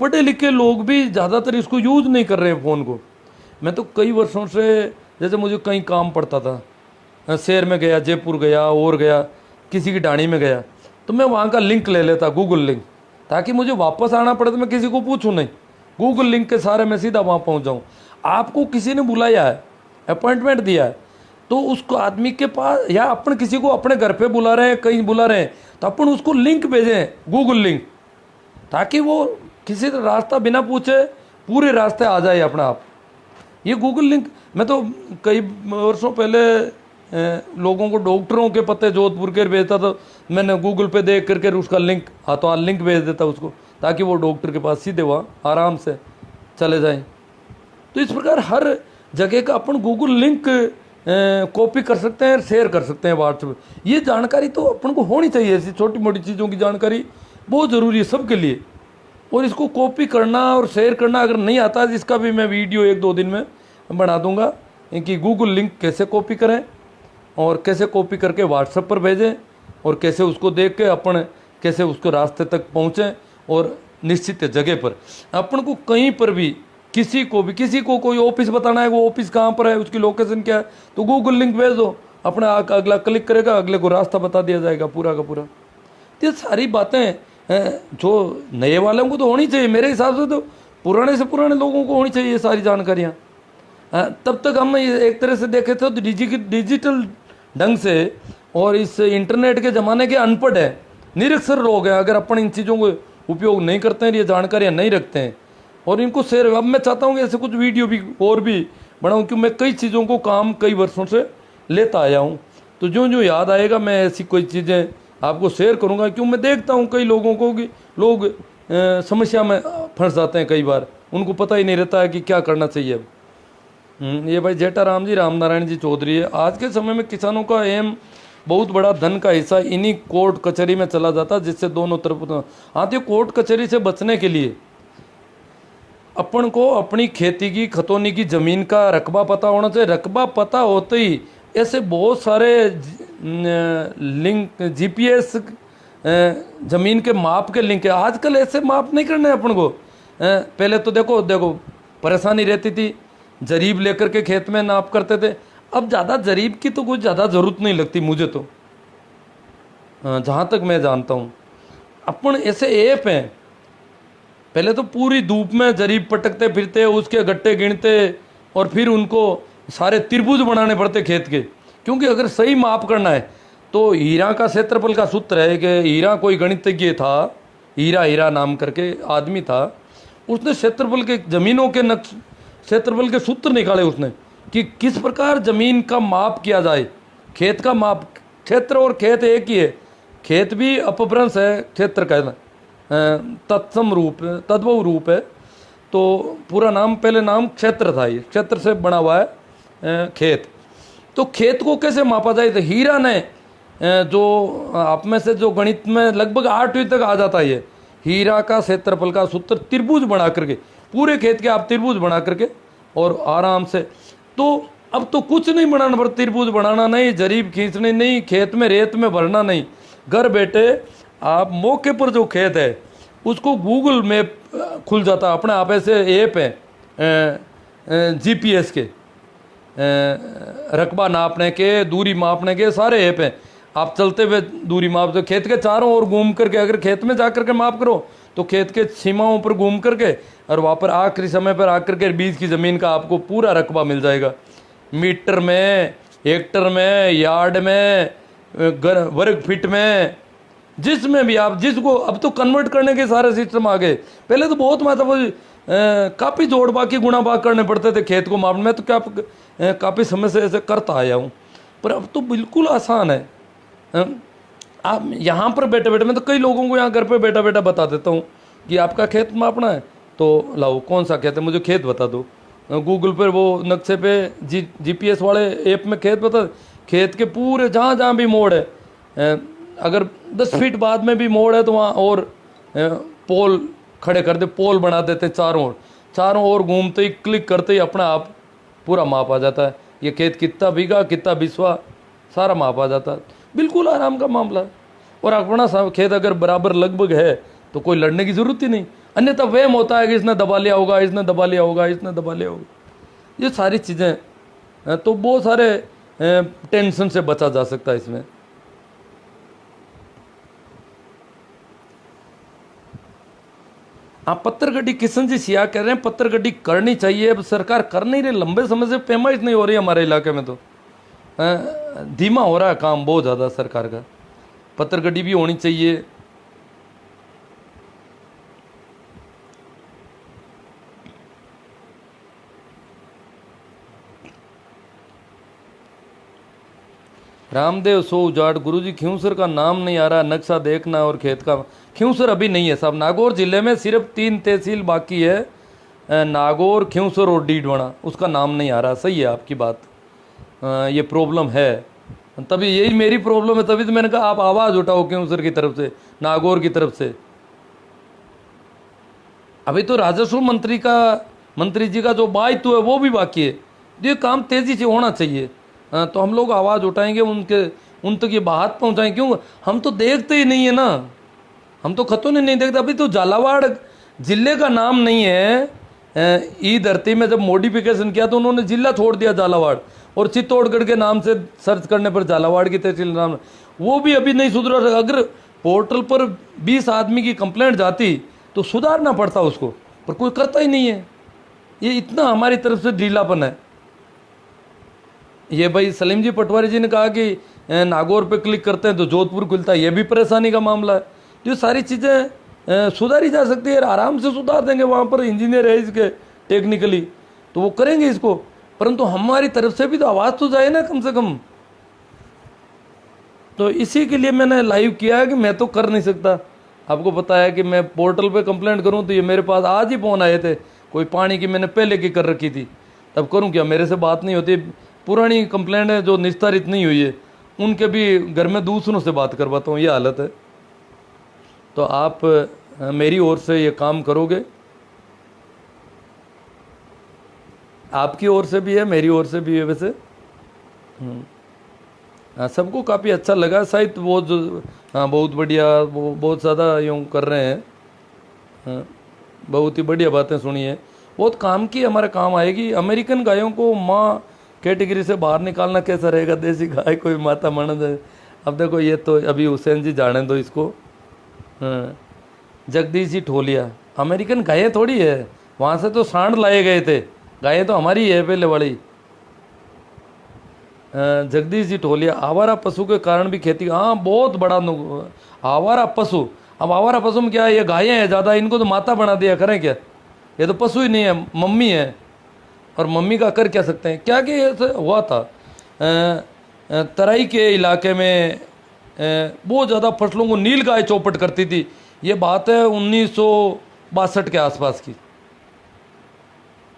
पढ़े लिखे लोग भी ज़्यादातर इसको यूज़ नहीं कर रहे हैं फ़ोन को। मैं तो कई वर्षों से, जैसे मुझे कहीं काम पड़ता था, शहर में गया, जयपुर गया और गया, किसी की डाणी में गया, तो मैं वहाँ का लिंक ले लेता, गूगल लिंक, ताकि मुझे वापस आना पड़े तो मैं किसी को पूछूं नहीं, गूगल लिंक के सारे मैं सीधा वहाँ पहुँच जाऊँ। आपको किसी ने बुलाया है, अपॉइंटमेंट दिया है, तो उसको आदमी के पास, या अपन किसी को अपने घर पे बुला रहे हैं, कहीं बुला रहे हैं, तो अपन उसको लिंक भेजें, गूगल लिंक, ताकि वो किसी रास्ता बिना पूछे पूरे रास्ते आ जाए अपना आप। ये गूगल लिंक, मैं तो कई वर्षों पहले लोगों को डॉक्टरों के पते जोधपुर के भेजता था, मैंने गूगल पे देख करके उसका लिंक, हाथों हाथ लिंक भेज देता उसको, ताकि वो डॉक्टर के पास सीधे वहाँ आराम से चले जाएं। तो इस प्रकार हर जगह का अपन गूगल लिंक कॉपी कर सकते हैं, शेयर कर सकते हैं व्हाट्सएप। ये जानकारी तो अपन को होनी चाहिए, ऐसी छोटी मोटी चीज़ों की जानकारी बहुत ज़रूरी है सबके लिए। और इसको कॉपी करना और शेयर करना अगर नहीं आता है, इसका भी मैं वीडियो 1-2 दिन में बना दूंगा कि गूगल लिंक कैसे कॉपी करें और कैसे कॉपी करके व्हाट्सएप पर भेजें, और कैसे उसको देख के अपन कैसे उसको रास्ते तक पहुँचें, और निश्चित जगह पर अपन को कहीं पर भी किसी को कोई ऑफिस बताना है, वो ऑफिस कहाँ पर है, उसकी लोकेशन क्या है, तो गूगल लिंक भेज दो, अपना अगला क्लिक करेगा, अगले को रास्ता बता दिया जाएगा पूरा का पूरा। तो ये सारी बातें जो नए वालों को तो होनी चाहिए, मेरे हिसाब से तो पुराने से पुराने लोगों को होनी चाहिए ये सारी जानकारियाँ। तब तक हम एक तरह से देखे थे तो डिजिटल ढंग से और इस इंटरनेट के ज़माने के अनपढ़ है, निरक्षर लोग हैं। अगर अपन इन चीज़ों को उपयोग नहीं करते हैं, ये जानकारियाँ नहीं रखते हैं और इनको शेयर, अब मैं चाहता हूँ कि ऐसे कुछ वीडियो भी और भी बनाऊँ, क्योंकि मैं कई चीज़ों को काम कई वर्षों से लेता आया हूँ। तो जो जो याद आएगा मैं ऐसी कोई चीज़ें आपको शेयर करूँगा, क्यों मैं देखता हूँ कई लोगों को कि लोग समस्या में फंस जाते हैं, कई बार उनको पता ही नहीं रहता है कि क्या करना चाहिए। अब ये भाई जेठाराम जी, राम नारायण जी चौधरी है। आज के समय में किसानों का एम बहुत बड़ा धन का हिस्सा इन्हीं कोर्ट कचहरी में चला जाता, जिससे दोनों तरफ। हाँ, तो कोर्ट कचहरी से बचने के लिए अपन को अपनी खेती की, खतौनी की ज़मीन का रकबा पता होना चाहिए। रकबा पता होते ही ऐसे बहुत सारे लिंक, जीपीएस, ज़मीन के माप के लिंक है। आजकल ऐसे माप नहीं करने अपन को। पहले तो देखो परेशानी रहती थी, जरीब लेकर के खेत में नाप करते थे। अब ज़्यादा जरीब की तो कुछ ज़्यादा ज़रूरत नहीं लगती मुझे तो, जहाँ तक मैं जानता हूँ। अपन ऐसे ऐप हैं, पहले तो पूरी धूप में जरीब पटकते फिरते, उसके गट्टे गिनते और फिर उनको सारे त्रिभुज बनाने पड़ते खेत के, क्योंकि अगर सही माप करना है तो हीरा का क्षेत्रफल का सूत्र है कि हीरा कोई गणितज्ञ था, हीरा नाम करके आदमी था, उसने क्षेत्रफल के, ज़मीनों के नक्श, क्षेत्रफल के सूत्र निकाले उसने कि किस प्रकार ज़मीन का माप किया जाए, खेत का माप। क्षेत्र और खेत एक ही है, खेत भी अपभ्रंश है क्षेत्र का, तत्सम रूप, तद्भव रूप है। तो पूरा नाम, पहले नाम क्षेत्र था, ये क्षेत्र से बना हुआ है खेत। तो खेत को कैसे मापा जाए, तो हीरा ने जो आप में से जो गणित में लगभग 8वीं तक आ जाता है, ये हीरा का क्षेत्रफल का सूत्र त्रिभुज बना करके, पूरे खेत के आप त्रिभुज बना करके और आराम से। तो अब तो कुछ नहीं बनाना पड़ता, त्रिभुज बनाना नहीं, जरीब खींचनी नहीं, खेत में रेत में भरना नहीं, घर बैठे आप मौके पर जो खेत है उसको गूगल मैप खुल जाता अपने आप। ऐसे ऐप हैं जीपीएस के, रकबा नापने के, दूरी मापने के सारे ऐप हैं। आप चलते हुए दूरी माप दो, खेत के चारों ओर घूम करके, अगर खेत में जा करके माप करो तो खेत के सीमाओं पर घूम करके और वहाँ पर आखिरी समय पर आकर के बीच की ज़मीन का आपको पूरा रकबा मिल जाएगा, मीटर में, हेक्टर में, यार्ड में, वर्ग फीट में, जिसमें भी आप, जिसको अब तो कन्वर्ट करने के सारे सिस्टम आ गए। पहले तो बहुत मतलब काफ़ी जोड़ बाकी गुणा भाग करने पड़ते थे खेत को मापने में, तो क्या काफ़ी समय से ऐसे करता आया हूँ, पर अब तो बिल्कुल आसान है। आप यहाँ पर बैठे बैठे, मैं तो कई लोगों को यहाँ घर पे बैठा बैठा बता देता हूँ कि आपका खेत मापना है तो लाओ, कौन सा खेत है मुझे खेत बता दो। गूगल पर वो नक्शे पे जीपीएस वाले ऐप में खेत बता, खेत के पूरे जहाँ जहाँ भी मोड़ है, अगर 10 फीट बाद में भी मोड़ है तो वहाँ और पोल खड़े कर दे, पोल बना देते चारों ओर घूमते ही, क्लिक करते ही अपना आप पूरा माप आ जाता है। ये खेत कितना बीघा, कितना बिस्वा, सारा माप आ जाता है। बिल्कुल आराम का मामला है। और अपना खेत अगर बराबर लगभग है तो कोई लड़ने की ज़रूरत ही नहीं। अन्यथा वहम होता है कि इसने दबा लिया होगा, इसने दबा लिया होगा, इसने दबा लिया होगा। ये सारी चीज़ें, तो बहुत सारे टेंशन से बचा जा सकता है इसमें। आप पत्थरगड्डी किशन जी सिया कह रहे हैं पत्थरगड्डी करनी चाहिए, अब सरकार कर नहीं रही, लंबे समय से पैमाइश नहीं हो रही हमारे इलाके में, तो धीमा हो रहा है काम बहुत ज़्यादा सरकार का। पत्थरगड्डी भी होनी चाहिए। रामदेव सो उजाड़ गुरुजी ख्यूसर का नाम नहीं आ रहा, नक्शा देखना और खेत का। ख्यूसर अभी नहीं है साहब, नागौर जिले में सिर्फ 3 तहसील बाकी है, नागौर, ख्यूसर और डीडवाना, उसका नाम नहीं आ रहा। सही है आपकी बात, ये प्रॉब्लम है, तभी यही मेरी प्रॉब्लम है, तभी तो मैंने कहा आप आवाज़ उठाओ ख्यूसर की तरफ से, नागौर की तरफ से। अभी तो राजस्व मंत्री जी का जो दायित्व है वो भी बाकी है, ये काम तेज़ी से होना चाहिए। तो हम लोग आवाज़ उठाएंगे, उन तक ये बात पहुँचाएंगे। क्यों, हम तो देखते ही नहीं है ना, हम तो खतों नहीं देखते। अभी तो झालावाड़ जिले का नाम नहीं है। ई धरती में जब मॉडिफिकेशन किया तो उन्होंने जिला छोड़ दिया झालावाड़, और चित्तौड़गढ़ के नाम से सर्च करने पर झालावाड़ की तहसील नाम, वो भी अभी नहीं सुधरा। अगर पोर्टल पर 20 आदमी की कंप्लेंट जाती तो सुधारना पड़ता उसको, पर कोई करता ही नहीं है। ये इतना हमारी तरफ से ढीलापन है। ये भाई सलीम जी पटवारी जी ने कहा कि नागौर पे क्लिक करते हैं तो जोधपुर खुलता है, ये भी परेशानी का मामला है। जो सारी चीज़ें सुधारी जा सकती है, आराम से सुधार देंगे। वहाँ पर इंजीनियर है इसके टेक्निकली, तो वो करेंगे इसको, परंतु हमारी तरफ से भी तो आवाज़ तो जाए ना कम से कम। तो इसी के लिए मैंने लाइव किया है कि मैं तो कर नहीं सकता। आपको पता है कि मैं पोर्टल पे कंप्लेंट करूं तो ये मेरे पास आज ही फ़ोन आए थे, कोई पानी की मैंने पहले की कर रखी थी, तब करूं क्या, मेरे से बात नहीं होती। पुरानी कंप्लेंट है जो निस्तारित नहीं हुई है, उनके भी घर में दूसरों से बात करवाता हूँ, ये हालत है। तो आप मेरी ओर से ये काम करोगे, आपकी ओर से भी है, मेरी ओर से भी है। वैसे सबको काफ़ी अच्छा लगा शायद, वो जो बहुत बढ़िया, वो बहुत ज़्यादा यूँ कर रहे हैं, बहुत ही बढ़िया बातें सुनी है, बहुत काम की, हमारे काम आएगी। अमेरिकन गायों को माँ कैटेगरी से बाहर निकालना कैसा रहेगा, देसी गाय कोई माता मानद है। अब देखो ये तो अभी हुसैन जी जाने दो इसको। जगदीश जी ठोलिया, अमेरिकन गायें थोड़ी है, वहाँ से तो सांड लाए गए थे, गायें तो हमारी है पहले वाली। जगदीश जी ठोलिया, आवारा पशु के कारण भी खेती, हाँ बहुत बड़ा आवारा पशु। अब आवारा पशु में क्या है, ये गायें हैं ज़्यादा, इनको तो माता बना दिया, करें क्या, ये तो पशु ही नहीं है, मम्मी है। और मम्मी का कर क्या सकते हैं, क्या कि ऐसा हुआ था तराई के इलाके में बहुत ज़्यादा फसलों को नील गाय चौपट करती थी। ये बात है 1962 के आसपास की।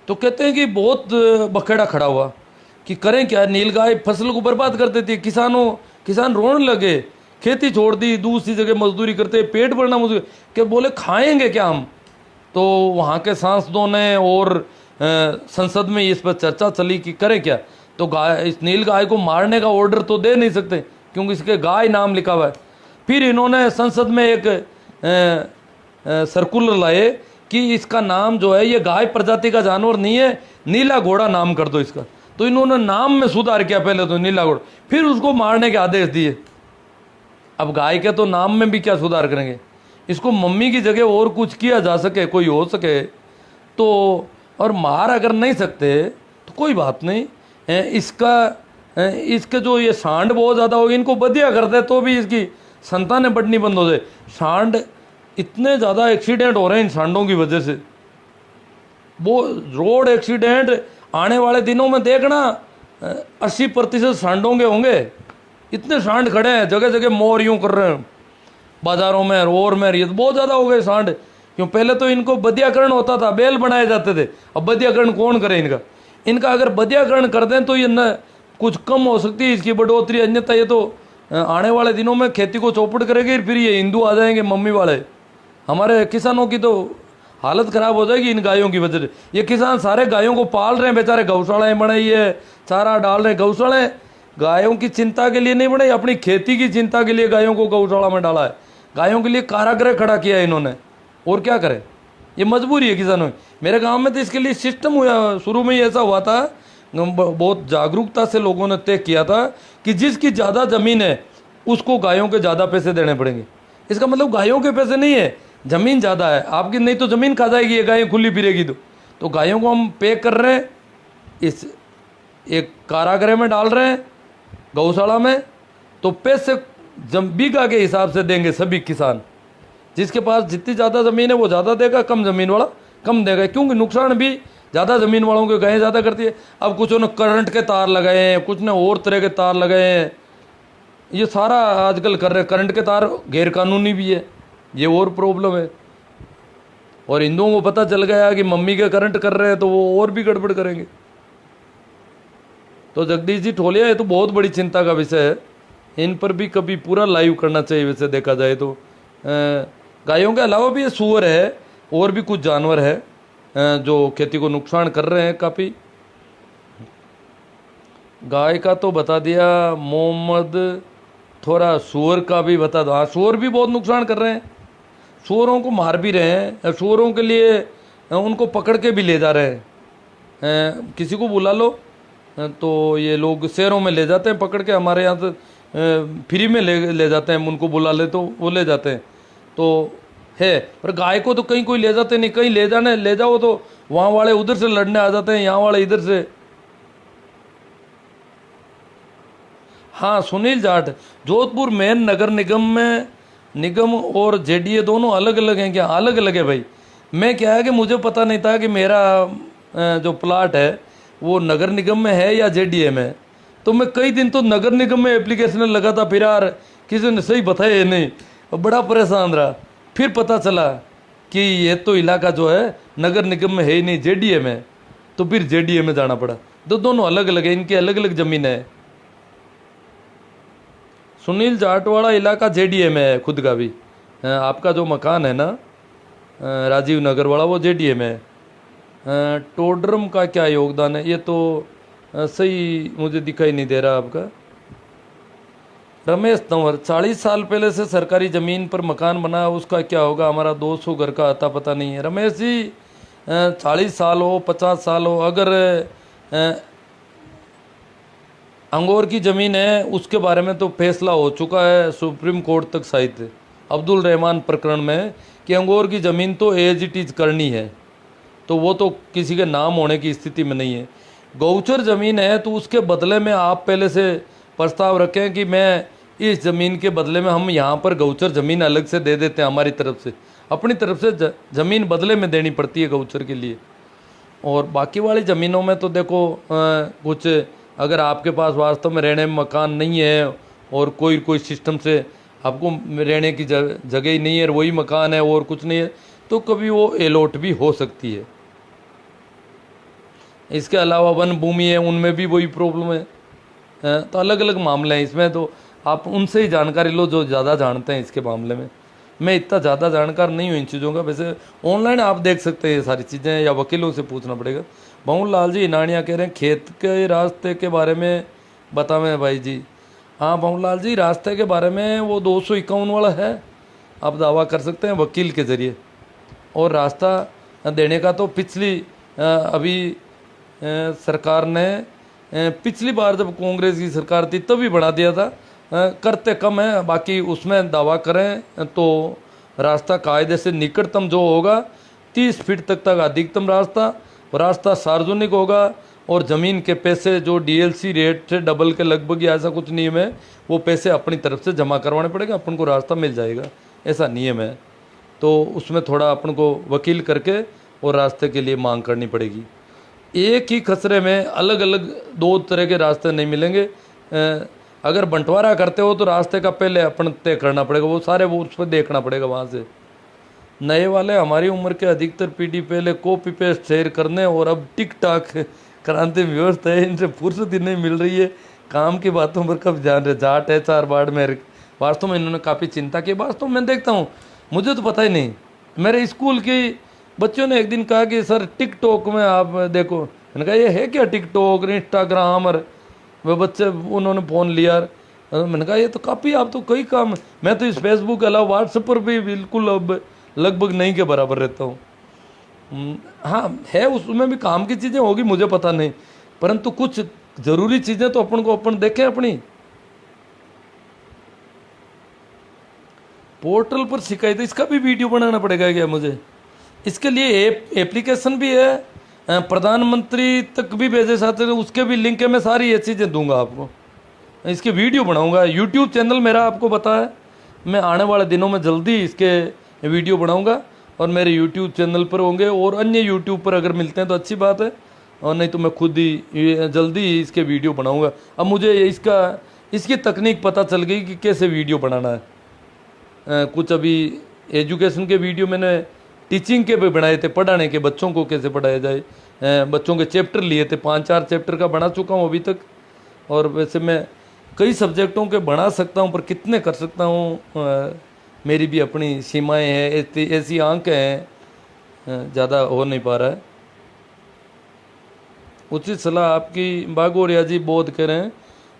तो कहते हैं कि बहुत बखेड़ा खड़ा हुआ कि करें क्या, नील गाय फसल को बर्बाद कर देती है। किसान रोने लगे, खेती छोड़ दी, दूसरी जगह मजदूरी करते, पेट भरना मुश्किल, क्या बोले खाएंगे क्या हम। तो वहाँ के सांसदों ने और संसद में इस पर चर्चा चली कि करें क्या। तो गाय, इस नील गाय को मारने का ऑर्डर तो दे नहीं सकते क्योंकि इसके गाय नाम लिखा हुआ है। फिर इन्होंने संसद में एक सर्कुलर लाए कि इसका नाम जो है, ये गाय प्रजाति का जानवर नहीं है, नीला घोड़ा नाम कर दो इसका। तो इन्होंने नाम में सुधार किया, पहले तो नीला घोड़ा, फिर उसको मारने के आदेश दिए। अब गाय के तो नाम में भी क्या सुधार करेंगे, इसको मम्मी की जगह और कुछ किया जा सके, कोई हो सके तो। और मार अगर नहीं सकते तो कोई बात नहीं, इसके जो ये सांड बहुत ज़्यादा होगी, इनको बदिया कर दे तो भी इसकी संतानें बढ़नी बंद हो जाए। सांड, इतने ज़्यादा एक्सीडेंट हो रहे हैं इन सांडों की वजह से, वो रोड एक्सीडेंट आने वाले दिनों में देखना 80% सांडों के होंगे। इतने सांड खड़े हैं, जगह जगह मोर यूँ कर रहे हैं बाज़ारों में, रोड में, ये तो बहुत ज़्यादा हो गए सांड। क्यों, पहले तो इनको बदियाकरण होता था, बैल बनाए जाते थे, अब बदियाकरण कौन करे इनका अगर बदियाकरण कर दें तो ये न कुछ कम हो सकती है इसकी बढ़ोतरी, अन्यथा ये तो आने वाले दिनों में खेती को चौपट करेगी। फिर ये हिंदू आ जाएंगे मम्मी वाले, हमारे किसानों की तो हालत ख़राब हो जाएगी इन गायों की वजह से। ये किसान सारे गायों को पाल रहे हैं बेचारे, गौशालाएँ बनाई है, चारा डाल रहे हैं। गौशालाएँ गायों की चिंता के लिए नहीं बनाई, अपनी खेती की चिंता के लिए गायों को गौशाला में डाला है, गायों के लिए कारागृह खड़ा किया है इन्होंने, और क्या करें। ये मजबूरी है किसानों की। मेरे गांव में तो इसके लिए सिस्टम हुआ, शुरू में ही ऐसा हुआ था, बहुत जागरूकता से लोगों ने तय किया था कि जिसकी ज़्यादा ज़मीन है उसको गायों के ज़्यादा पैसे देने पड़ेंगे। इसका मतलब गायों के पैसे नहीं है, ज़मीन ज़्यादा है आपकी, नहीं तो ज़मीन खा जाएगी ये गायें खुली फिरेगी। तो गायों को हम पे कर रहे हैं, इस एक कारागृह में डाल रहे हैं, गौशाला में, तो पैसे बीघा के हिसाब से देंगे सभी किसान। जिसके पास जितनी ज़्यादा ज़मीन है वो ज़्यादा देगा, कम ज़मीन वाला कम देगा, क्योंकि नुकसान भी ज़्यादा ज़मीन वालों के गायें ज़्यादा करती है। अब कुछ ने करंट के तार लगाए हैं, कुछ ने और तरह के तार लगाए हैं, ये सारा आजकल कर रहे हैं। करंट के तार गैर कानूनी भी है, ये और प्रॉब्लम है। और हिंदुओं को पता चल गया कि मम्मी के करंट कर रहे हैं तो वो और भी गड़बड़ करेंगे। तो जगदीश जी ठोलिया, ये तो बहुत बड़ी चिंता का विषय है, इन पर भी कभी पूरा लाइव करना चाहिए। वैसे देखा जाए तो गायों के अलावा भी ये सूअर है और भी कुछ जानवर है जो खेती को नुकसान कर रहे हैं काफ़ी। गाय का तो बता दिया मोहम्मद, थोड़ा सूअर का भी बता दो। हाँ, सूअर भी बहुत नुकसान कर रहे हैं, सूअरों को मार भी रहे हैं, सूअरों के लिए उनको पकड़ के भी ले जा रहे हैं। किसी को बुला लो तो ये लोग शहरों में ले जाते हैं पकड़ के, हमारे यहाँ तो फ्री में ले जाते हैं, उनको बुला ले तो वो ले जाते हैं। तो है, पर गाय को तो कहीं कोई ले जाते नहीं, कहीं ले जाओ तो वहाँ वाले उधर से लड़ने आ जाते हैं, यहाँ वाले इधर से। हाँ, सुनील जाट, जोधपुर मेन नगर निगम में निगम और जेडीए दोनों अलग अलग हैं क्या? अलग अलग है भाई। मैं क्या है कि मुझे पता नहीं था कि मेरा जो प्लाट है वो नगर निगम में है या जेडीए में। तो मैं कई दिन तो नगर निगम में एप्लीकेशन लगा था, फिर यार किसी ने सही बताया नहीं, बड़ा परेशान रहा। फिर पता चला कि ये तो इलाका जो है नगर निगम में है ही नहीं, जेडीए में। तो फिर जेडीए में जाना पड़ा। दोनों अलग अलग है, इनकी अलग अलग ज़मीन है। सुनील जाट वाला इलाका जेडीए में है खुद का भी। आपका जो मकान है ना राजीव नगर वाला, वो जेडीए में है। टोडरम का क्या योगदान है, ये तो सही मुझे दिखाई नहीं दे रहा आपका। रमेश तंवर, 40 साल पहले से सरकारी ज़मीन पर मकान बना, उसका क्या होगा? हमारा 200 घर का अता पता नहीं है। रमेश जी, 40 साल हो 50 साल हो, अगर अंगोर की ज़मीन है उसके बारे में तो फैसला हो चुका है सुप्रीम कोर्ट तक साहित्य अब्दुल रहमान प्रकरण में कि अंगोर की ज़मीन तो एज इट इज़ करनी है, तो वो तो किसी के नाम होने की स्थिति में नहीं है। गौचर ज़मीन है तो उसके बदले में आप पहले से प्रस्ताव रखें कि मैं इस ज़मीन के बदले में हम यहाँ पर गौचर ज़मीन अलग से दे देते हैं, हमारी तरफ से, अपनी तरफ से ज़मीन बदले में देनी पड़ती है गौचर के लिए। और बाकी वाली ज़मीनों में तो देखो कुछ अगर आपके पास वास्तव में रहने में मकान नहीं है और कोई सिस्टम से आपको रहने की जगह ही नहीं है, वही मकान है और कुछ नहीं है, तो कभी वो अलॉट भी हो सकती है। इसके अलावा वन भूमि है, उनमें भी वही प्रॉब्लम है। तो अलग अलग मामले हैं इसमें, तो आप उनसे ही जानकारी लो जो ज़्यादा जानते हैं इसके मामले में। मैं इतना ज़्यादा जानकार नहीं हूँ इन चीज़ों का। वैसे ऑनलाइन आप देख सकते हैं ये सारी चीज़ें, या वकीलों से पूछना पड़ेगा। बहुलाल जी नानिया कह रहे हैं खेत के रास्ते के बारे में बतावें भाई जी। हाँ बहुलाल जी, रास्ते के बारे में वो 251 वाला है, आप दावा कर सकते हैं वकील के ज़रिए। और रास्ता देने का तो पिछली अभी सरकार ने पिछली बार जब कांग्रेस की सरकार थी तभी बढ़ा दिया था, करते कम है। बाकी उसमें दावा करें तो रास्ता कायदे से निकटतम जो होगा 30 फीट तक अधिकतम रास्ता सार्वजनिक होगा। और ज़मीन के पैसे जो डीएलसी रेट से डबल के लगभग या ऐसा कुछ नियम है, वो पैसे अपनी तरफ से जमा करवाने पड़ेगा, अपन को रास्ता मिल जाएगा, ऐसा नियम है। तो उसमें थोड़ा अपन को वकील करके और रास्ते के लिए मांग करनी पड़ेगी। एक ही खसरे में अलग अलग 2 तरह के रास्ते नहीं मिलेंगे। अगर बंटवारा करते हो तो रास्ते का पहले अपन तय करना पड़ेगा, वो सारे वो उस पर देखना पड़ेगा वहाँ से। नए वाले हमारी उम्र के अधिकतर पीढ़ी पहले कॉपी पेस्ट शेयर करने और अब टिक टाक क्रांति में व्यस्त है, इनसे फुर्सत ही नहीं मिल रही है, काम की बातों पर कब ध्यान रहे। जाट है 4 बाढ़ में, वास्तव में इन्होंने काफ़ी चिंता की। वास्तव में मैं देखता हूँ, मुझे तो पता ही नहीं। मेरे स्कूल की बच्चों ने एक दिन कहा कि सर टिकटॉक में आप देखो। मैंने कहा ये है क्या टिकटॉक, इंस्टाग्राम? और वे बच्चे उन्होंने फ़ोन लिया। मैंने कहा ये तो काफ़ी, आप तो कई काम। मैं तो इस फेसबुक के अलावा व्हाट्सएप पर भी बिल्कुल अब लगभग नहीं के बराबर रहता हूँ। हाँ है, उसमें भी काम की चीज़ें होगी मुझे पता नहीं, परंतु कुछ ज़रूरी चीज़ें तो अपन को अपन देखें अपनी। पोर्टल पर शिकायत, इसका भी वीडियो बनाना पड़ेगा क्या मुझे? इसके लिए एप्लीकेशन भी है, प्रधानमंत्री तक भी भेजे साथ, उसके भी लिंक है, मैं सारी ये चीज़ें दूंगा आपको। इसके वीडियो बनाऊंगा, यूट्यूब चैनल मेरा आपको पता है, मैं आने वाले दिनों में जल्दी इसके वीडियो बनाऊंगा और मेरे यूट्यूब चैनल पर होंगे, और अन्य यूट्यूब पर अगर मिलते हैं तो अच्छी बात है, और नहीं तो मैं खुद ही जल्दी ही इसके वीडियो बनाऊंगा। अब मुझे इसकी तकनीक पता चल गई कि कैसे वीडियो बनाना है। कुछ अभी एजुकेशन के वीडियो मैंने टीचिंग के भी बनाए थे, पढ़ाने के, बच्चों को कैसे पढ़ाया जाए, बच्चों के चैप्टर लिए थे, 5-4 चैप्टर का बना चुका हूँ अभी तक। और वैसे मैं कई सब्जेक्टों के बना सकता हूँ, पर कितने कर सकता हूँ, मेरी भी अपनी सीमाएं हैं, ऐसी आंखें हैं, ज़्यादा हो नहीं पा रहा है। उचित सलाह आपकी बागोरिया जी, बहुत कह रहे हैं,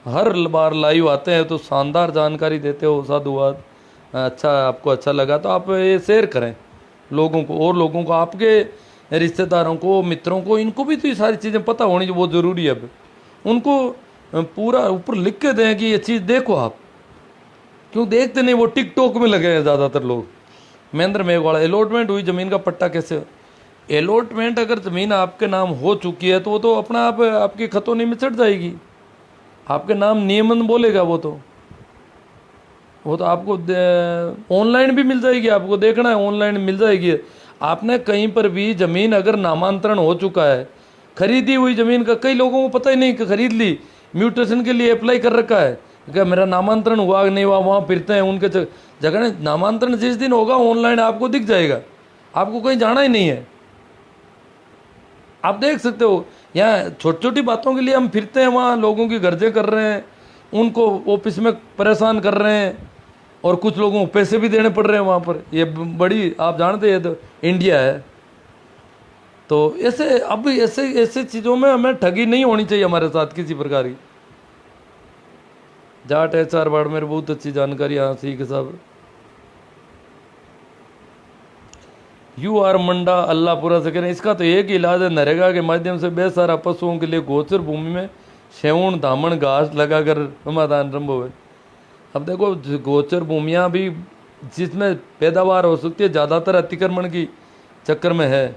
हर बार लाइव आते हैं तो शानदार जानकारी देते हो, साधुवाद। अच्छा, आपको अच्छा लगा तो आप ये शेयर करें लोगों को, और लोगों को, आपके रिश्तेदारों को, मित्रों को, इनको भी तो ये सारी चीज़ें पता होनी जो बहुत ज़रूरी है। अब उनको पूरा ऊपर लिख के दें कि ये चीज़ देखो आप, क्यों देखते नहीं? वो टिकटॉक में लगे हैं ज़्यादातर लोग। महेंद्र मेघवाड़ा, अलॉटमेंट हुई ज़मीन का पट्टा कैसे? अलॉटमेंट अगर ज़मीन आपके नाम हो चुकी है तो वो तो अपना आप आपकी खतौनी में चढ़ जाएगी, आपके नाम नियमन बोलेगा, वो तो आपको ऑनलाइन भी मिल जाएगी, आपको देखना है ऑनलाइन मिल जाएगी। आपने कहीं पर भी ज़मीन अगर नामांतरण हो चुका है, खरीदी हुई ज़मीन का, कई लोगों को पता ही नहीं कि खरीद ली, म्यूटेशन के लिए अप्लाई कर रखा है, क्या मेरा नामांतरण हुआ नहीं हुआ, वहाँ फिरते हैं उनके जगह। नामांतरण जिस दिन होगा ऑनलाइन आपको दिख जाएगा, आपको कहीं जाना ही नहीं है, आप देख सकते हो। यहाँ छोटी छोटी बातों के लिए हम फिरते हैं, वहाँ लोगों की गर्जें कर रहे हैं, उनको ऑफिस में परेशान कर रहे हैं, और कुछ लोगों को पैसे भी देने पड़ रहे हैं वहाँ पर। ये बड़ी, आप जानते हैं, तो इंडिया है। तो ऐसे अब ऐसे चीज़ों में हमें ठगी नहीं होनी चाहिए हमारे साथ किसी प्रकार की। जाट HR बाड़मेर, बहुत अच्छी जानकारी यहाँ सीख साहब। UR मंडा अल्लाहपुरा से कह रहे हैं, इसका तो एक ही इलाज है, नरेगा के माध्यम से बेसहारा पशुओं के लिए गोचर भूमि में सेवण धामण घास लगाकर समाधान संभव है। अब देखो, गोचर भूमियाँ भी जिसमें पैदावार हो सकती है, ज़्यादातर अतिक्रमण की चक्कर में है।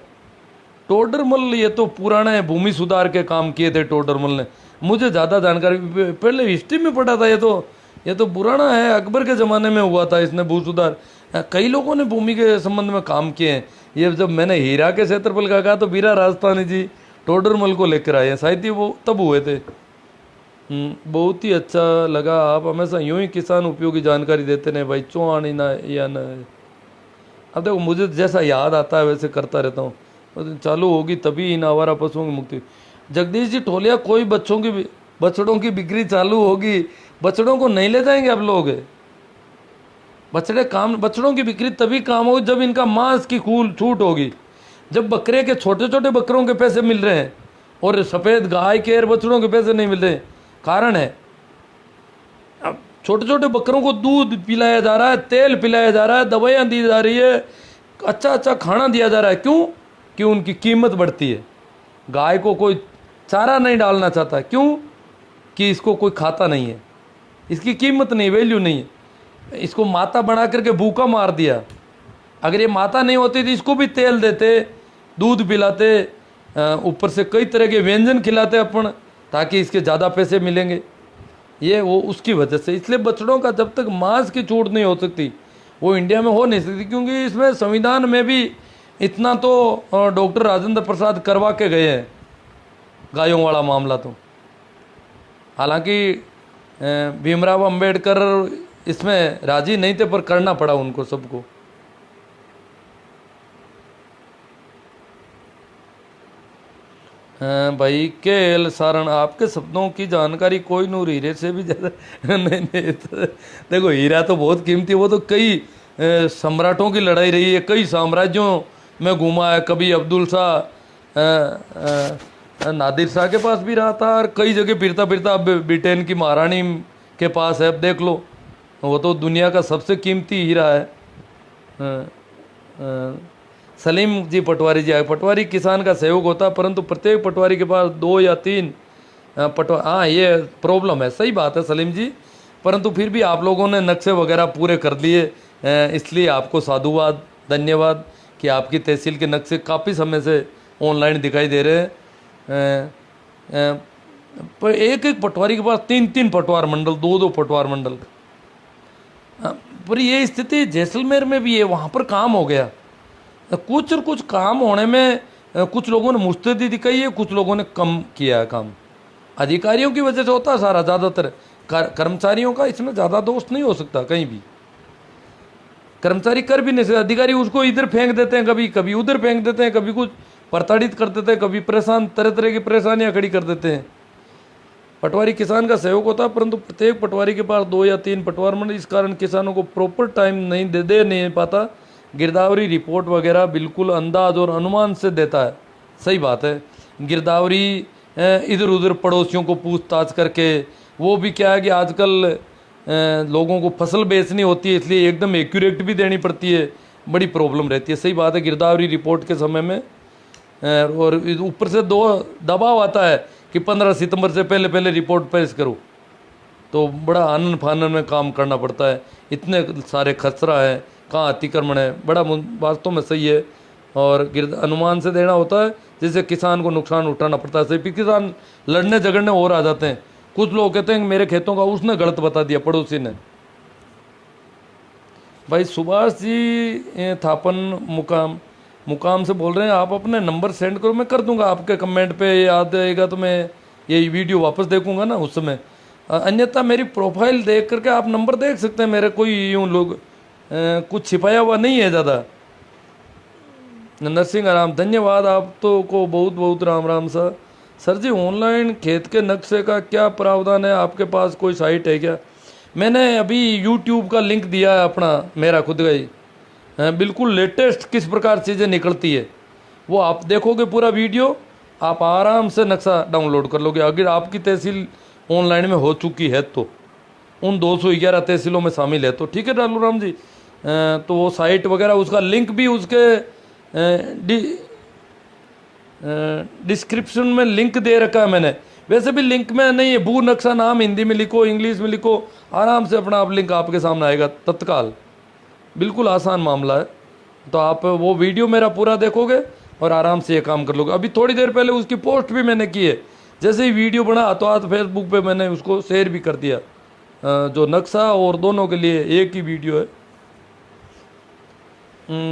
टोडरमल, ये तो पुराना है, भूमि सुधार के काम किए थे टोडरमल ने, मुझे ज़्यादा जानकारी, पहले हिस्ट्री में पढ़ा था। ये तो पुराना है, अकबर के ज़माने में हुआ था इसने भू सुधार। कई लोगों ने भूमि के संबंध में काम किए हैं। ये जब मैंने हीरा के क्षेत्रफल का कहा तो बीरा राजस्थानी जी टोडरमल को लेकर आए हैं, शायद ही वो तब हुए थे। बहुत ही अच्छा लगा, आप हमेशा यूं ही किसान उपयोगी जानकारी देते रहे भाई, चौहान ना या न। अब देखो, मुझे जैसा याद आता है वैसे करता रहता हूँ, चालू होगी तभी इन आवारा पशुओं की मुक्ति। जगदीश जी ठोलिया, कोई बछड़ों की बिक्री चालू होगी, बछड़ों को नहीं ले जाएंगे अब लोग। बछड़ों की बिक्री तभी काम होगी जब इनका मांस की छूट होगी, जब बकरे के छोटे छोटे बकरों के पैसे मिल रहे हैं और सफ़ेद गाय के और बछड़ों के पैसे नहीं मिल रहे। कारण है, अब छोटे छोटे बकरों को दूध पिलाया जा रहा है, तेल पिलाया जा रहा है, दवाइयाँ दी जा रही है, अच्छा अच्छा खाना दिया जा रहा है। क्यों? कि उनकी कीमत बढ़ती है। गाय को कोई चारा नहीं डालना चाहता, क्यों? कि इसको कोई खाता नहीं है, इसकी कीमत नहीं, वैल्यू नहीं है। इसको माता बना करके भूखा मार दिया। अगर ये माता नहीं होती तो इसको भी तेल देते, दूध पिलाते, ऊपर से कई तरह के व्यंजन खिलाते अपन, ताकि इसके ज़्यादा पैसे मिलेंगे। ये वो उसकी वजह से, इसलिए बछड़ों का जब तक मांस की छूट नहीं हो सकती, वो इंडिया में हो नहीं सकती, क्योंकि इसमें संविधान में भी इतना तो डॉक्टर राजेंद्र प्रसाद करवा के गए हैं गायों वाला मामला। तो हालांकि भीमराव अंबेडकर इसमें राजी नहीं थे, पर करना पड़ा उनको सबको। भाई KL सारण, आपके शब्दों की जानकारी कोई नूर हीरे से भी ज़्यादा नहीं तो, देखो हीरा तो बहुत कीमती है, वो तो कई सम्राटों की लड़ाई रही है, कई साम्राज्यों में घूमा है। कभी अब्दुल शाह, नादिर शाह के पास भी रहा था, और कई जगह फिरता फिरता अब ब्रिटेन की महारानी के पास है। अब देख लो, वो तो दुनिया का सबसे कीमती हीरा है। सलीम जी पटवारी जी आए। पटवारी किसान का सहयोग होता, परंतु प्रत्येक पटवारी के पास 2 या 3 हाँ ये प्रॉब्लम है। सही बात है सलीम जी, परंतु फिर भी आप लोगों ने नक्शे वगैरह पूरे कर लिए, इसलिए आपको साधुवाद, धन्यवाद कि आपकी तहसील के नक्शे काफ़ी समय से ऑनलाइन दिखाई दे रहे हैं। पर एक एक पटवारी के पास 3-3 पटवार मंडल, 2-2 पटवार मंडल। पर ये स्थिति जैसलमेर में भी है, वहाँ पर काम हो गया। कुछ और कुछ काम होने में कुछ लोगों ने मुस्तैदी दिखाई है, कुछ लोगों ने कम किया है काम। अधिकारियों की वजह से होता है सारा, ज़्यादातर कर्मचारियों का इसमें ज़्यादा दोष नहीं हो सकता कहीं भी। कर्मचारी कर भी नहीं सकते, अधिकारी उसको इधर फेंक देते हैं, कभी कभी उधर फेंक देते हैं, कभी कुछ प्रताड़ित कर देते हैं, कभी परेशान, तरह तरह की परेशानियां खड़ी कर देते हैं। पटवारी किसान का सहयोग होता है, परंतु प्रत्येक पटवारी के पास 2 या 3 पटवार मंडल, इस कारण किसानों को प्रॉपर टाइम नहीं दे नहीं पाता। गिरदावरी रिपोर्ट वगैरह बिल्कुल अंदाज और अनुमान से देता है। सही बात है, गिरदावरी इधर उधर पड़ोसियों को पूछताछ करके, वो भी क्या है कि आजकल लोगों को फसल बेचनी होती है, इसलिए एकदम एक्यूरेट भी देनी पड़ती है, बड़ी प्रॉब्लम रहती है। सही बात है, गिरदावरी रिपोर्ट के समय में और ऊपर से 2 दबाव आता है कि 15 सितंबर से पहले पहले रिपोर्ट पेश करो, तो बड़ा आनन फानन में काम करना पड़ता है। इतने सारे खसरा है, कहाँ अतिक्रमण है, बड़ा वास्तव में सही है। और अनुमान से देना होता है, जिससे किसान को नुकसान उठाना पड़ता है। फिर किसान लड़ने झगड़ने और आ जाते हैं। कुछ लोग कहते हैं कि मेरे खेतों का उसने गलत बता दिया, पड़ोसी ने। भाई सुभाष जी थापन मुकाम से बोल रहे हैं, आप अपने नंबर सेंड करो, मैं कर दूंगा आपके कमेंट पे, याद आएगा तो मैं ये वीडियो वापस देखूंगा ना उस समय। अन्यथा मेरी प्रोफाइल देख करके आप नंबर देख सकते हैं मेरे, कोई यूँ लोग कुछ छिपाया हुआ नहीं है ज़्यादा। नरसिंह राम, धन्यवाद आप तो को बहुत बहुत राम राम सर जी। ऑनलाइन खेत के नक्शे का क्या प्रावधान है, आपके पास कोई साइट है क्या? मैंने अभी यूट्यूब का लिंक दिया है अपना, मेरा खुद का ही, बिल्कुल लेटेस्ट किस प्रकार चीज़ें निकलती है वो आप देखोगे पूरा वीडियो, आप आराम से नक्शा डाउनलोड कर लोगे। अगर आपकी तहसील ऑनलाइन में हो चुकी है तो, उन 211 तहसीलों में शामिल है तो ठीक है डालू राम जी। तो वो साइट वगैरह, उसका लिंक भी उसके डिस्क्रिप्शन में लिंक दे रखा है मैंने। वैसे भी लिंक में नहीं है, भू नक्शा नाम हिंदी में लिखो, इंग्लिश में लिखो, आराम से अपना आप लिंक आपके सामने आएगा तत्काल, बिल्कुल आसान मामला है। तो आप वो वीडियो मेरा पूरा देखोगे और आराम से ये काम कर लोगे। अभी थोड़ी देर पहले उसकी पोस्ट भी मैंने की है, जैसे ही वीडियो बना तो आज फेसबुक पे मैंने उसको शेयर भी कर दिया, जो नक्शा और दोनों के लिए एक ही वीडियो है।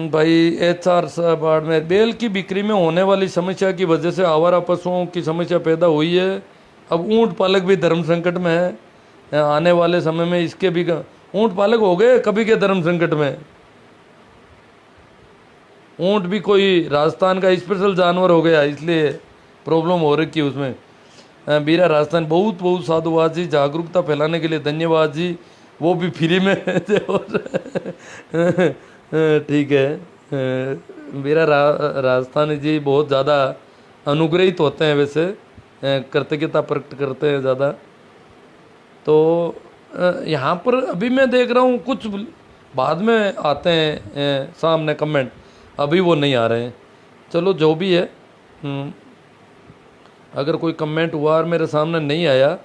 भाई HR बाड़मेर, बेल की बिक्री में होने वाली समस्या की वजह से आवारा पशुओं की समस्या पैदा हुई है। अब ऊंट पालक भी धर्म संकट में है, आने वाले समय में इसके भी ऊंट पालक हो गए कभी के धर्म संकट में। ऊंट भी कोई राजस्थान का स्पेशल जानवर हो गया, इसलिए प्रॉब्लम हो रही है उसमें। बीरा राजस्थान, बहुत बहुत साधुवाद जी, जागरूकता फैलाने के लिए धन्यवाद जी, वो भी फ्री में ठीक है। मेरा राजस्थानी जी बहुत ज़्यादा अनुग्रहित होते हैं, वैसे कृतज्ञता प्रकट करते हैं ज़्यादा। तो यहाँ पर अभी मैं देख रहा हूँ कुछ बाद में आते हैं सामने कमेंट, अभी वो नहीं आ रहे हैं। चलो जो भी है, अगर कोई कमेंट हुआ और मेरे सामने नहीं आया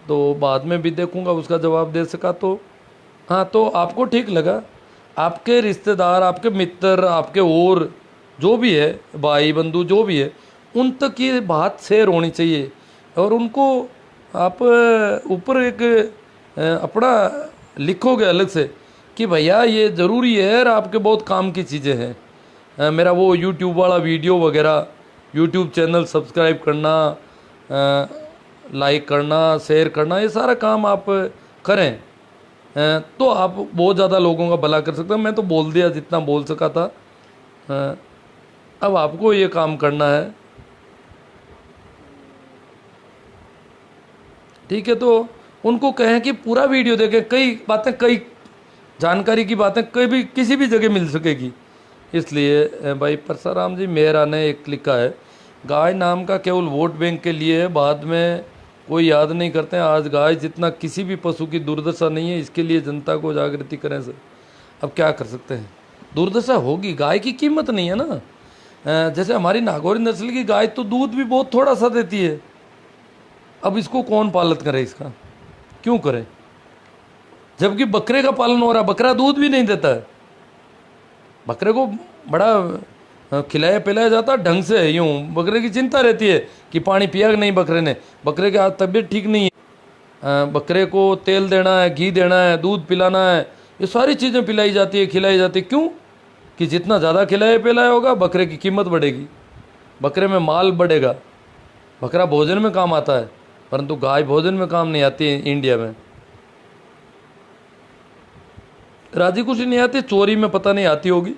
तो बाद में भी देखूँगा, उसका जवाब दे सका तो। हाँ, तो आपको ठीक लगा, आपके रिश्तेदार, आपके मित्र, आपके और जो भी है भाई बंधु जो भी है, उन तक ये बात शेयर होनी चाहिए। और उनको आप ऊपर एक अपना लिखोगे अलग से कि भैया ये ज़रूरी है और आपके बहुत काम की चीज़ें हैं। मेरा वो यूट्यूब वाला वीडियो वगैरह, यूट्यूब चैनल सब्सक्राइब करना, लाइक करना, शेयर करना, ये सारा काम आप करें तो आप बहुत ज़्यादा लोगों का भला कर सकते हैं। मैं तो बोल दिया जितना बोल सका था, अब आपको ये काम करना है, ठीक है। तो उनको कहें कि पूरा वीडियो देखें, कई बातें, कई जानकारी की बातें कहीं भी किसी भी जगह मिल सकेगी। इसलिए भाई परसाराम जी मेहरा ने एक लिखा है, गाय नाम का केवल वोट बैंक के लिए है, बाद में कोई याद नहीं करते हैं। आज गाय जितना किसी भी पशु की दुर्दशा नहीं है, इसके लिए जनता को जागृति करें सर। अब क्या कर सकते हैं। दुर्दशा होगी। गाय की कीमत नहीं है ना। जैसे हमारी नागौरी नस्ल की गाय तो दूध भी बहुत थोड़ा सा देती है। अब इसको कौन पालन करे, इसका क्यों करे? जबकि बकरे का पालन हो रहा, बकरा दूध भी नहीं देता है। बकरे को बड़ा खिलाया पिलाया जाता है ढंग से, यूं बकरे की चिंता रहती है कि पानी पिया कि नहीं बकरे ने, बकरे की तबीयत ठीक नहीं है, बकरे को तेल देना है, घी देना है, दूध पिलाना है, ये सारी चीज़ें पिलाई जाती है, खिलाई जाती है। क्यों? कि जितना ज़्यादा खिलाया पिलाया होगा बकरे की कीमत बढ़ेगी, बकरे में माल बढ़ेगा। बकरा भोजन में काम आता है, परंतु गाय भोजन में काम नहीं आती है इंडिया में। राजी खुशी नहीं आती, चोरी में पता नहीं आती होगी।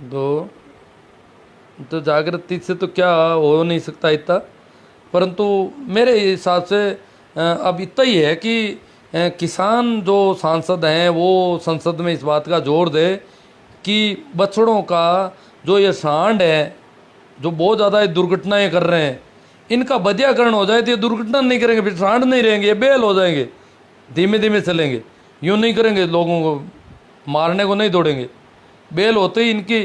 तो जागृति से तो क्या हो नहीं सकता इतना, परंतु मेरे हिसाब से अब इतना ही है कि किसान जो सांसद हैं वो संसद में इस बात का जोर दे कि बछड़ों का जो ये सांड है, जो बहुत ज़्यादा ये दुर्घटनाएं कर रहे हैं, इनका बधियाकरण हो जाए तो ये दुर्घटना नहीं करेंगे, फिर सांड नहीं रहेंगे, ये बेल हो जाएंगे, धीमे धीमे चलेंगे, यूँ नहीं करेंगे, लोगों को मारने को नहीं दौड़ेंगे। बेल होते ही इनकी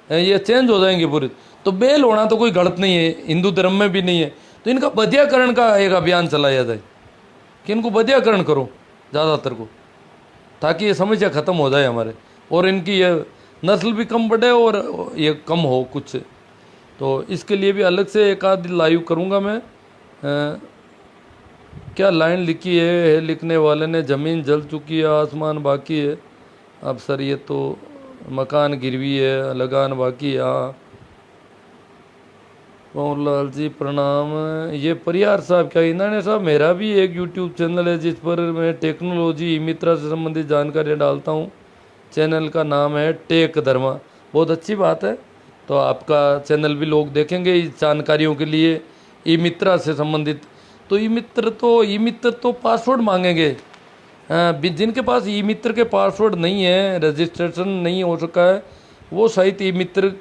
ये चेंज हो जाएंगे पूरी। तो बेल होना तो कोई गलत नहीं है, हिंदू धर्म में भी नहीं है। तो इनका बधियाकरण का एक अभियान चलाया जाए कि इनको बधियाकरण करो ज़्यादातर को, ताकि ये समस्या ख़त्म हो जाए हमारे, और इनकी ये नस्ल भी कम बढ़े और ये कम हो कुछ। तो इसके लिए भी अलग से एक आध लाइव करूँगा मैं। क्या लाइन लिखी है लिखने वाले ने, ज़मीन जल चुकी है, आसमान बाकी है। अब सर ये तो मकान गिरवी है, लगान बाकी है। हाँ पवन लाल जी प्रणाम। ये परिहार साहब क्या इन्होंने साहब, मेरा भी एक यूट्यूब चैनल है जिस पर मैं टेक्नोलॉजी ई मित्रा से संबंधित जानकारियाँ डालता हूँ। चैनल का नाम है टेक धर्मा। बहुत अच्छी बात है, तो आपका चैनल भी लोग देखेंगे इस जानकारियों के लिए ई मित्रा से संबंधित। तो ई मित्र तो पासवर्ड मांगेंगे। जिनके पास ई मित्र के पासवर्ड नहीं है, रजिस्ट्रेशन नहीं हो सका है, वो शायद ई मित्र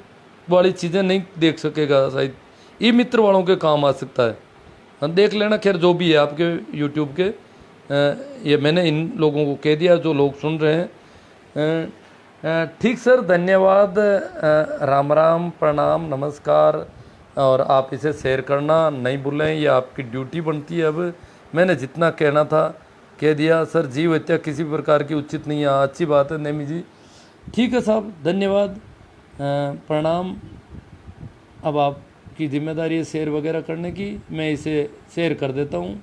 वाली चीज़ें नहीं देख सकेगा, शायद ई मित्र वालों के काम आ सकता है। देख लेना, खैर जो भी है आपके यूट्यूब के, ये मैंने इन लोगों को कह दिया जो लोग सुन रहे हैं। ठीक सर, धन्यवाद। राम राम, प्रणाम, नमस्कार। और आप इसे शेयर करना नहीं भूलें, ये आपकी ड्यूटी बनती है। अब मैंने जितना कहना था कह दिया। सर जीव हत्या किसी प्रकार की उचित नहीं है। अच्छी बात है नेमी जी। ठीक है साहब, धन्यवाद, प्रणाम। अब आपकी जिम्मेदारी है शेयर वगैरह करने की, मैं इसे शेयर कर देता हूँ।